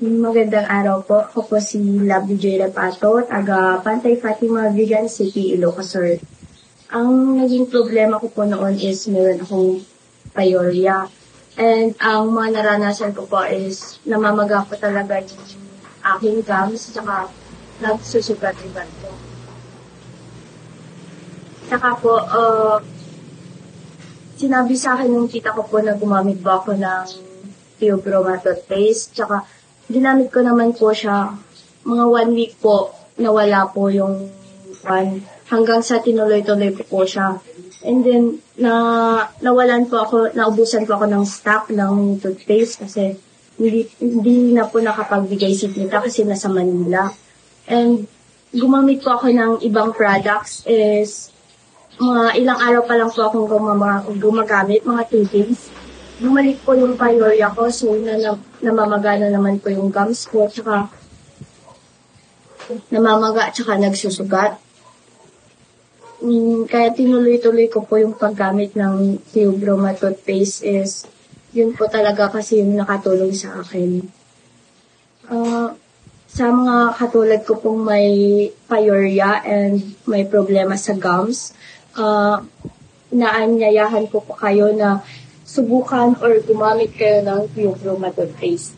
Magandang araw po. Ako po si Lovely J. Repato, taga Pantay Fatima, Vigan City, Ilocos Sur. Ang naging problema ko po noon is meron akong pyorrhea. And ang mga naranasan ko po is namamaga po talaga yung aking gums, saka nagsusugat-ugat po. Saka po, sinabi sa akin ng tita ko po na gumamit ba ako ng Theobroma toothpaste, tsaka ginamit ko naman po siya, mga 1 week po, nawala po yung hanggang sa tinuloy-tuloy po siya. And then, nawalan po ako, naubusan po ako ng stock ng toothpaste kasi hindi na po nakapagbigay si tita kasi nasa Manila. And gumamit po ako ng ibang products is mga ilang araw pa lang po akong gumagamit, mga 2 days. Bumalik po yung pyorrhea ko, so namamaga na naman po yung gums ko, tsaka namamaga, tsaka nagsusugat. Kaya tinuloy-tuloy ko po yung paggamit ng Theobroma toothpaste is, yun po talaga kasi yung nakatulong sa akin. Sa mga katulad ko pong may pyorrhea and may problema sa gums, naanyayahan ko po kayo na subukan or gumamit kayo ng Theobroma toothpaste.